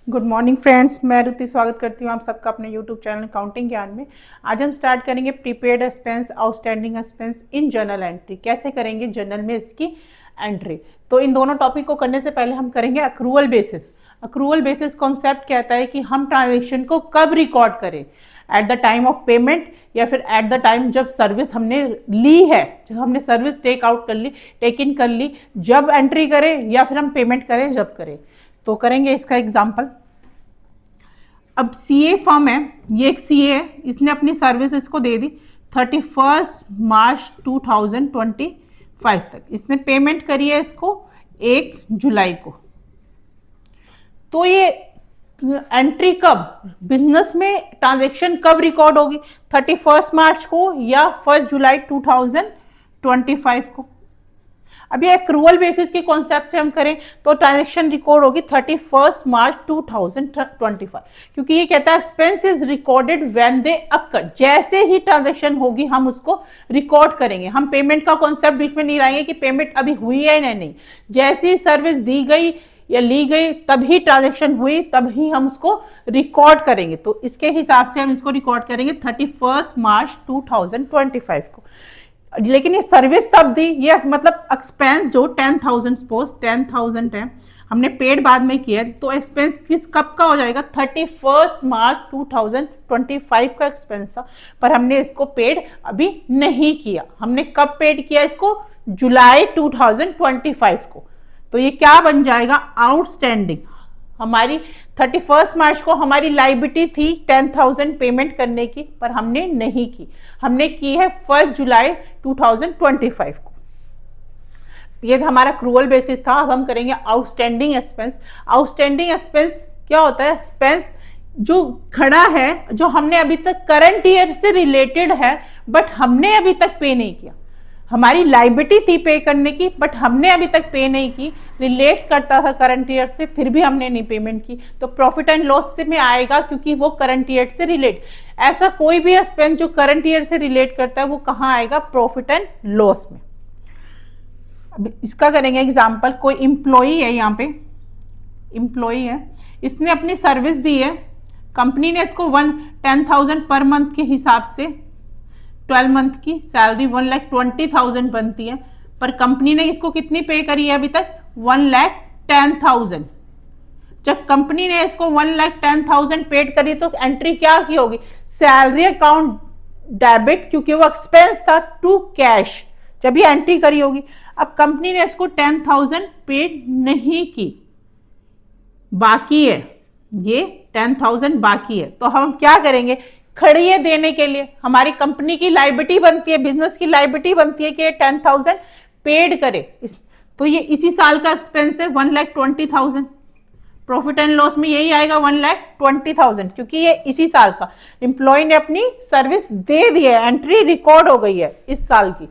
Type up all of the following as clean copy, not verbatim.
Good morning friends, मैं रुति स्वागत करती हूँ आप सबका अपने यूट्यूब चैनल अकाउंटिंग ज्ञान में। आज हम स्टार्ट करेंगे प्रीपेड एक्सपेंस, आउटस्टैंडिंग एक्सपेंस इन जर्नल एंट्री। कैसे करेंगे जर्नल में इसकी एंट्री। तो इन दोनों टॉपिक को करने से पहले हम करेंगे accrual basis. Accrual basis concept कहता है कि हम ट्रांजेक्शन को कब रिकॉर्ड करें, at the time of payment या फिर एट द टाइम जब सर्विस हमने ली है, जब हमने सर्विस टेक आउट कर ली, टेक इन कर ली, जब एंट्री करें या फिर हम पेमेंट करें जब करें। तो करेंगे इसका एग्जाम्पल। अब सीए फर्म है, ये एक सीए है, इसने अपनी सर्विस इसको दे दी 31 मार्च 2025 तक। इसने पेमेंट करी है इसको 1 जुलाई को। तो ये एंट्री कब, बिजनेस में ट्रांजैक्शन कब रिकॉर्ड होगी, 31 मार्च को या 1 जुलाई 2025 को। अब ये एक्रूवल बेसिस के कॉन्सेप्ट से हम करें तो ट्रांजैक्शन रिकॉर्ड होगी 31 मार्च 2025, क्योंकि ये कहता है expense is recorded when they occur. जैसे ही ट्रांजैक्शन होगी हम उसको रिकॉर्ड करेंगे। हम पेमेंट का कॉन्सेप्ट बीच में नहीं लाएंगे कि पेमेंट अभी हुई है या नहीं। जैसे ही सर्विस दी गई या ली गई तभी ट्रांजैक्शन हुई, तभी हम उसको रिकॉर्ड करेंगे। तो इसके हिसाब से हम इसको रिकॉर्ड करेंगे 31 मार्च 2025 को। लेकिन ये सर्विस तब दी, ये मतलब एक्सपेंस जो 10,000 सपोज 10,000 है, हमने पेड बाद में किया, तो एक्सपेंस किस कब का हो जाएगा, 31 मार्च 2025 का एक्सपेंस था, पर हमने इसको पेड अभी नहीं किया। हमने कब पेड किया इसको, जुलाई 2025 को। तो ये क्या बन जाएगा, आउटस्टैंडिंग। हमारी 31 मार्च को हमारी लाइबिलिटी थी 10,000 पेमेंट करने की, पर हमने नहीं की। हमने की है 1 जुलाई 2025 को। ये हमारा क्रूअल बेसिस था। अब हम करेंगे आउटस्टैंडिंग एक्सपेंस। आउटस्टैंडिंग एक्सपेंस क्या होता है, एक्सपेंस जो खड़ा है, जो हमने अभी तक करंट ईयर से रिलेटेड है बट हमने अभी तक पे नहीं किया। हमारी लाइबिलिटी थी पे करने की बट हमने अभी तक पे नहीं की, रिलेट करता था करंट ईयर से, फिर भी हमने नहीं पेमेंट की, तो प्रॉफिट एंड लॉस से में आएगा, क्योंकि वो करंट ईयर से रिलेट। ऐसा कोई भी एक्सपेंस जो करंट ईयर से रिलेट करता है वो कहाँ आएगा, प्रॉफिट एंड लॉस में। अब इसका करेंगे एग्जाम्पल। कोई इंप्लॉई है, यहाँ पे इंप्लॉई है, इसने अपनी सर्विस दी है, कंपनी ने इसको 10,000 पर मंथ के हिसाब से 12 मंथ की सैलरी 1,20,000 बनती है, पर कंपनी ने इसको कितनी पे करी है अभी तक, 1,10,000। जब कंपनी ने इसको 1,10,000 पेड करी तो एंट्री क्या की होगी, सैलरी अकाउंट डेबिट, क्योंकि वो एक्सपेंस था, टू कैश, जब ये एंट्री करी होगी। अब कंपनी ने इसको 10,000 पेड नहीं की, बाकी है, ये 10,000 बाकी है, तो हम क्या करेंगे, खड़िए देने के लिए हमारी कंपनी की लाइबिलिटी बनती है, बिजनेस की लाइबिलिटी बनती है कि 10,000 पेड करे। तो ये इसी साल का एक्सपेंस है 1,20,000। प्रॉफिट एंड लॉस में यही आएगा 1,20,000, क्योंकि ये इसी साल का, एम्प्लॉय ने अपनी सर्विस दे दी है, एंट्री रिकॉर्ड हो गई है इस साल की,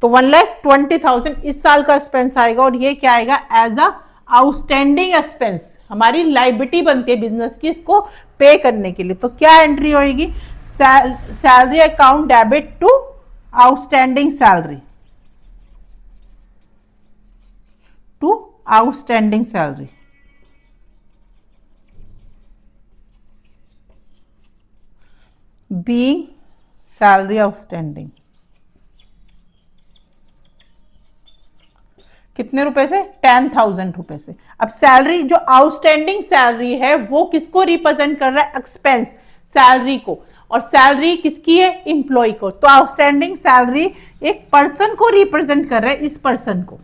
तो 1,20,000 इस साल का एक्सपेंस आएगा। और ये क्या आएगा, एज अ आउटस्टैंडिंग एक्सपेंस, हमारी लाइबिलिटी बनती है बिजनेस की इसको पे करने के लिए। तो क्या एंट्री होगी, salary account debit to outstanding salary, to outstanding salary. Being salary outstanding, कितने रुपए से, 10,000 रुपए से। अब सैलरी जो आउटस्टैंडिंग सैलरी है वो किसको रिप्रेजेंट कर रहा है, एक्सपेंस, सैलरी को, और सैलरी किसकी है, एम्प्लॉय को। तो आउटस्टैंडिंग सैलरी एक पर्सन को रिप्रेजेंट कर रहा है, इस पर्सन को।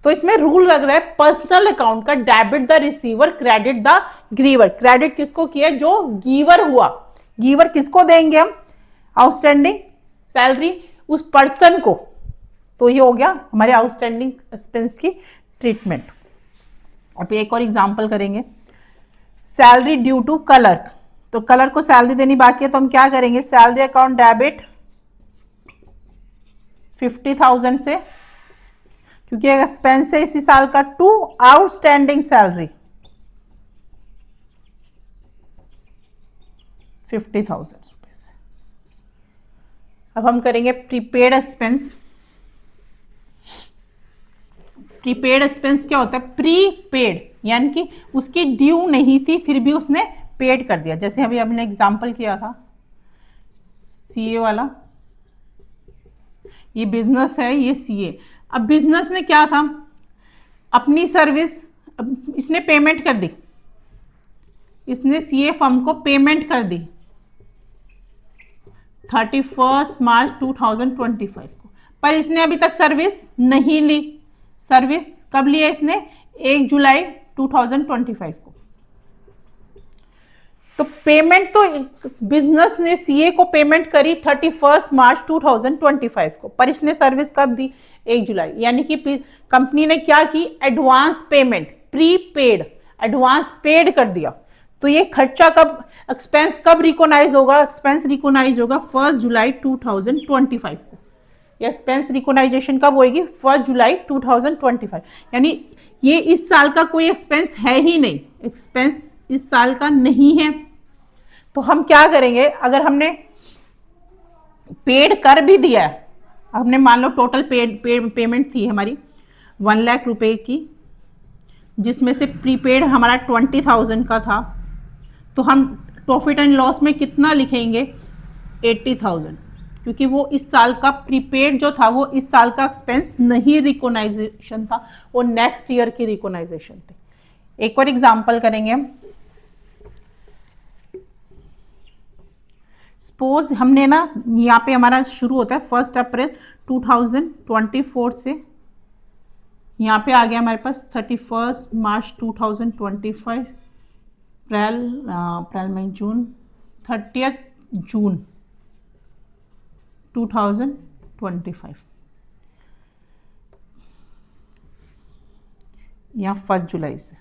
तो इसमें रूल लग रहा है पर्सनल अकाउंट का, debit the receiver, credit the giver. Credit किसको किया, जो गिवर हुआ, गिवर किसको देंगे हम, आउटस्टैंडिंग सैलरी उस पर्सन को। तो ये हो गया हमारे आउटस्टैंडिंग एक्सपेंस की ट्रीटमेंट। अब एक और एग्जांपल करेंगे, सैलरी ड्यू टू कलर। तो कलर को सैलरी देनी बाकी है, तो हम क्या करेंगे, सैलरी अकाउंट डेबिट 50,000 से, क्योंकि एक्सपेंस है इसी साल का, टू आउटस्टैंडिंग सैलरी 50,000 रुपए से। अब हम करेंगे प्रीपेड एक्सपेंस। प्रीपेड एक्सपेंस क्या होता है, प्रीपेड यानी कि उसकी ड्यू नहीं थी फिर भी उसने पेड कर दिया। जैसे अभी हमने एग्जांपल किया था सीए वाला, ये बिजनेस है, ये सीए। अब बिजनेस ने क्या था, अपनी सर्विस इसने पेमेंट कर दी, इसने सीए फर्म को पेमेंट कर दी 31 मार्च 2025 को, पर इसने अभी तक सर्विस नहीं ली। सर्विस कब लिया इसने, 1 जुलाई 2025 को। तो पेमेंट तो बिजनेस ने सीए को पेमेंट करी 31 मार्च 2025 को, पर इसने सर्विस कब दी, 1 जुलाई। यानी कि कंपनी ने क्या की, advance payment, prepaid, advance paid कर दिया। तो ये खर्चा कब, एक्सपेंस कब रिकॉग्नाइज होगा, एक्सपेंस रिकॉग्नाइज होगा 1 जुलाई 2025 को। ये एक्सपेंस रिकॉग्नाइजेशन कब होगी, 1 जुलाई 2025। यानी ये इस साल का कोई एक्सपेंस है ही नहीं, एक्सपेंस इस साल का नहीं है। तो हम क्या करेंगे, अगर हमने पेड कर भी दिया है, हमने मान लो टोटल पेमेंट थी हमारी 1 लाख रुपए की, जिसमें से प्रीपेड हमारा 20,000 का था, तो हम प्रॉफिट एंड लॉस में कितना लिखेंगे, 80,000, क्योंकि वो इस साल का प्रीपेड जो था वो इस साल का एक्सपेंस नहीं रिकॉग्नाइजेशन था, वो नेक्स्ट ईयर की रिकॉग्नाइजेशन थी। एक और एग्जांपल करेंगे हम। सपोज हमने ना, यहाँ पे हमारा शुरू होता है 1 अप्रैल 2024 से, यहाँ पे आ गया हमारे पास 31 मार्च 2025, अप्रैल मई जून, 30 जून 2025, यहाँ 1 जुलाई से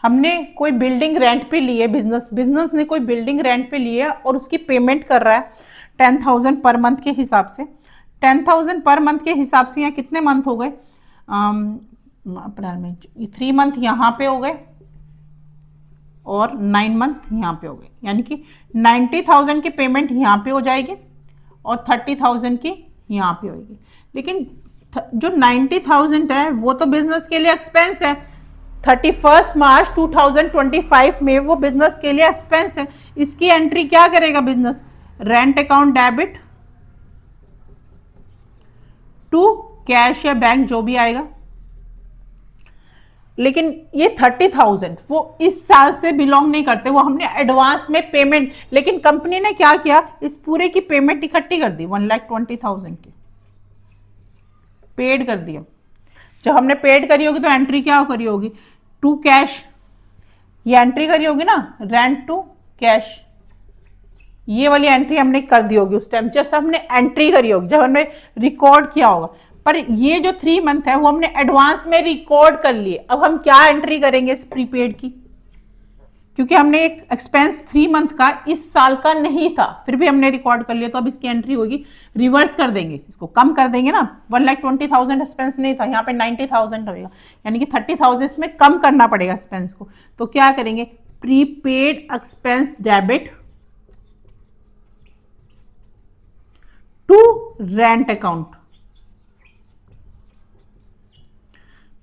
हमने कोई बिल्डिंग रेंट पे ली है, बिजनेस ने कोई बिल्डिंग रेंट पे ली है और उसकी पेमेंट कर रहा है 10,000 पर मंथ के हिसाब से। 10,000 पर मंथ के हिसाब से यहाँ कितने मंथ हो गए, अप्रैल में 3 मंथ यहाँ पे हो गए और 9 मंथ यहाँ पे हो गए। यानी कि 90,000 की पेमेंट यहाँ पे हो जाएगी और 30,000 की यहाँ पे होगी। लेकिन जो 90,000 है वो तो बिजनेस के लिए एक्सपेंस है, 31 मार्च 2025 में वो बिजनेस के लिए एक्सपेंस है। इसकी एंट्री क्या करेगा business, rent account debit to cash या बैंक जो भी आएगा। लेकिन ये 30,000 वो इस साल से बिलोंग नहीं करते, वो हमने एडवांस में पेमेंट, लेकिन कंपनी ने क्या किया, इस पूरे की पेमेंट इकट्ठी कर दी, 1,20,000 की पेड कर दिया। जब हमने पेड करी होगी तो एंट्री क्या करी होगी, टू कैश, ये एंट्री करी होगी ना, रेंट टू कैश, ये वाली एंट्री हमने कर दी होगी उस टाइम जब हमने एंट्री करी होगी, जब हमने रिकॉर्ड किया होगा। पर ये जो 3 मंथ है वो हमने एडवांस में रिकॉर्ड कर लिए। अब हम क्या एंट्री करेंगे इस प्रीपेड की, क्योंकि हमने एक एक्सपेंस 3 मंथ का इस साल का नहीं था, फिर भी हमने रिकॉर्ड कर लिया, तो अब इसकी एंट्री होगी, रिवर्स कर देंगे, इसको कम कर देंगे ना। 1,20,000 एक्सपेंस नहीं था, यहाँ पे 90,000 होगा, यानी कि 30,000 इसमें कम करना पड़ेगा एक्सपेंस को। तो क्या करेंगे, prepaid expense debit to rent account,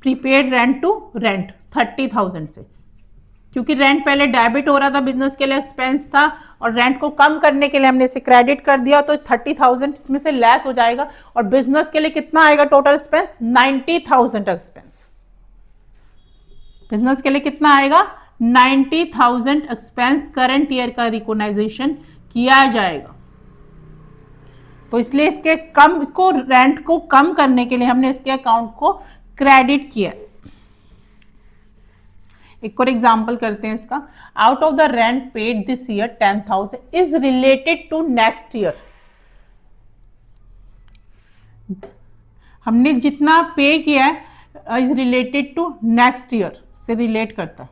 prepaid rent to rent 30,000 से, क्योंकि रेंट पहले डेबिट हो रहा था, बिजनेस के लिए एक्सपेंस था, और रेंट को कम करने के लिए हमने इसे क्रेडिट कर दिया, तो 30,000 इसमें से लेस हो जाएगा, और बिजनेस के लिए कितना आएगा टोटल एक्सपेंस, 90,000 एक्सपेंस। बिजनेस के लिए कितना आएगा, 90,000 एक्सपेंस करंट ईयर का रिकॉग्नाइजेशन किया जाएगा। तो इसलिए इसके कम, इसको रेंट को कम करने के लिए हमने इसके अकाउंट को क्रेडिट किया। एक और एग्जांपल करते हैं इसका, out of the rent paid this year 10,000 is related to next year. हमने जितना पे किया है is related to next year, से रिलेट करता है।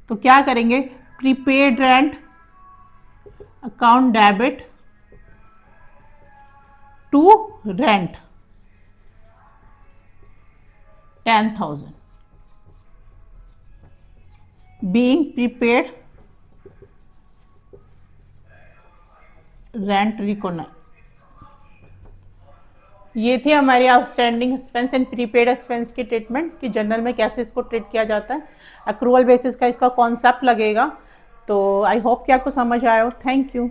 तो क्या करेंगे, prepaid rent account debit to rent 10,000 being prepaid rent recognized ये थी हमारी outstanding expense and prepaid expense की ट्रीटमेंट कि जनरल में कैसे इसको ट्रीट किया जाता है। अक्रूवल बेसिस का इसका कॉन्सेप्ट लगेगा। तो आई होप कि आपको समझ आया हो। Thank you.